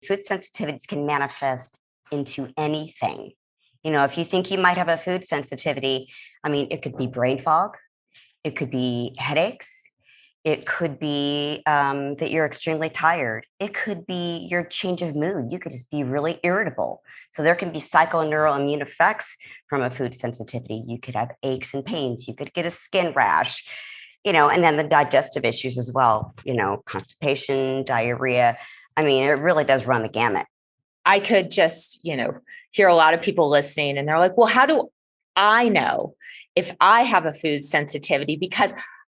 Food sensitivities can manifest into anything. If you think you might have a food sensitivity, it could be brain fog, it could be headaches, it could be that you're extremely tired. It could be your change of mood. You could just be really irritable. So there can be psychoneuroimmune effects from a food sensitivity. You could have aches and pains. You could get a skin rash, and then the digestive issues as well, constipation, diarrhea. It really does run the gamut. I could just, hear a lot of people listening and they're like, well, how do I know if I have a food sensitivity? Because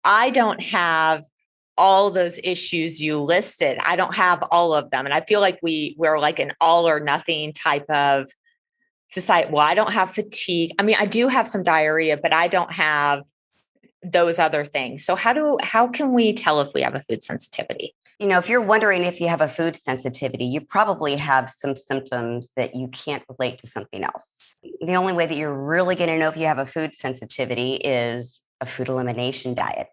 I don't have all those issues you listed. I don't have all of them. And I feel like we're like an all or nothing type of society. Well, I don't have fatigue. I do have some diarrhea, but I don't have those other things. So how can we tell if we have a food sensitivity? If you're wondering if you have a food sensitivity, you probably have some symptoms that you can't relate to something else. The only way that you're really going to know if you have a food sensitivity is a food elimination diet,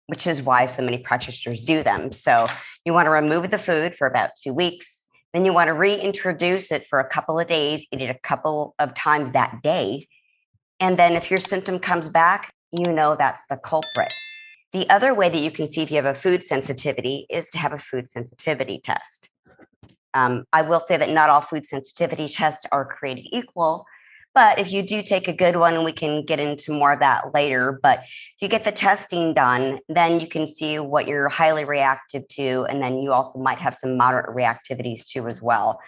which is why so many practitioners do them. So you want to remove the food for about 2 weeks. Then you want to reintroduce it for a couple of days, eat it a couple of times that day. And then if your symptom comes back, that's the culprit. The other way that you can see if you have a food sensitivity is to have a food sensitivity test. I will say that not all food sensitivity tests are created equal, but if you do take a good one, and we can get into more of that later, but if you get the testing done, then you can see what you're highly reactive to, and then you also might have some moderate reactivities too as well.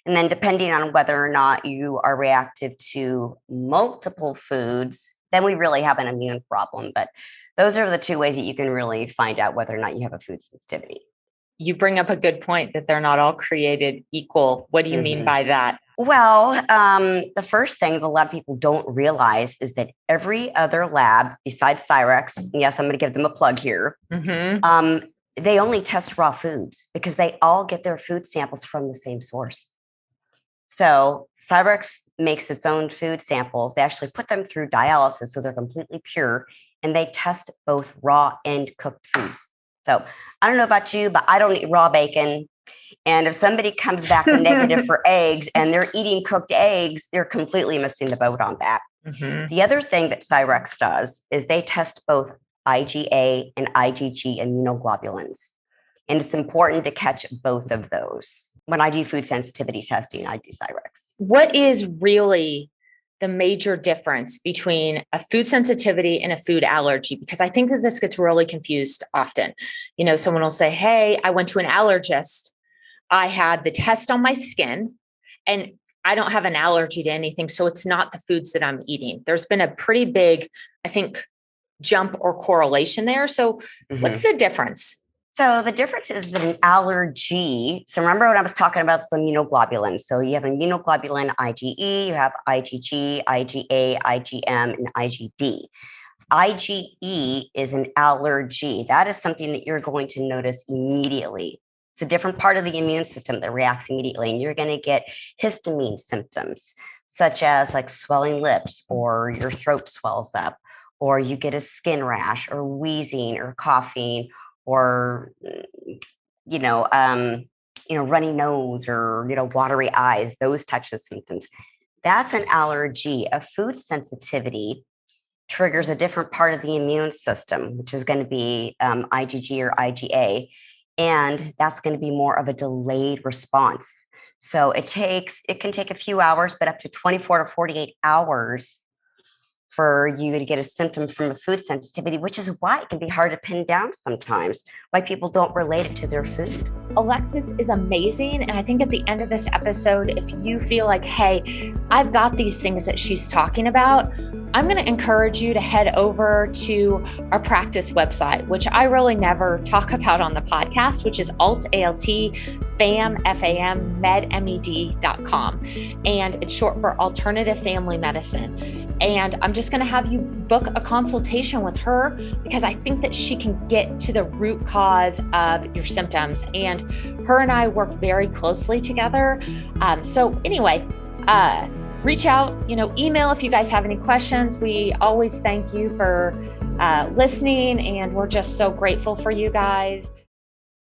And then depending on whether or not you are reactive to multiple foods, then we really have an immune problem. But those are the 2 ways that you can really find out whether or not you have a food sensitivity. You bring up a good point that they're not all created equal. What do you mean by that? Well, the first thing that a lot of people don't realize is that every other lab besides Cyrex, yes, I'm going to give them a plug here, they only test raw foods because they all get their food samples from the same source. So Cyrex makes its own food samples. They actually put them through dialysis, so they're completely pure, and they test both raw and cooked foods. So I don't know about you, but I don't eat raw bacon. And if somebody comes back negative for eggs and they're eating cooked eggs, they're completely missing the boat on that. The other thing that Cyrex does is they test both IgA and IgG immunoglobulins. And it's important to catch both of those. When I do food sensitivity testing, I do Cyrex. What is really the major difference between a food sensitivity and a food allergy? Because I think that this gets really confused often. Someone will say, hey, I went to an allergist. I had the test on my skin and I don't have an allergy to anything. So it's not the foods that I'm eating. There's been a pretty big, I think, jump or correlation there. So what's the difference? So the difference is that an allergy. So remember when I was talking about the immunoglobulins. So you have immunoglobulin IgE, you have IgG, IgA, IgM, and IgD. IgE is an allergy. That is something that you're going to notice immediately. It's a different part of the immune system that reacts immediately, and you're going to get histamine symptoms, such as like swelling lips, or your throat swells up, or you get a skin rash, or wheezing, or coughing, or runny nose, or watery eyes. Those types of symptoms. That's an allergy. A food sensitivity triggers a different part of the immune system, which is going to be IgG or IgA. And that's going to be more of a delayed response. So it can take a few hours, but up to 24 to 48 hours for you to get a symptom from a food sensitivity, which is why it can be hard to pin down sometimes, why people don't relate it to their food. Alexis is amazing. And I think at the end of this episode, if you feel like, hey, I've got these things that she's talking about, I'm going to encourage you to head over to our practice website, which I really never talk about on the podcast, which is altfammed.com. And it's short for Alternative Family Medicine. And I'm just going to have you book a consultation with her because I think that she can get to the root cause of your symptoms. And her and I work very closely together. So anyway, reach out, email if you guys have any questions. We always thank you for listening, and we're just so grateful for you guys.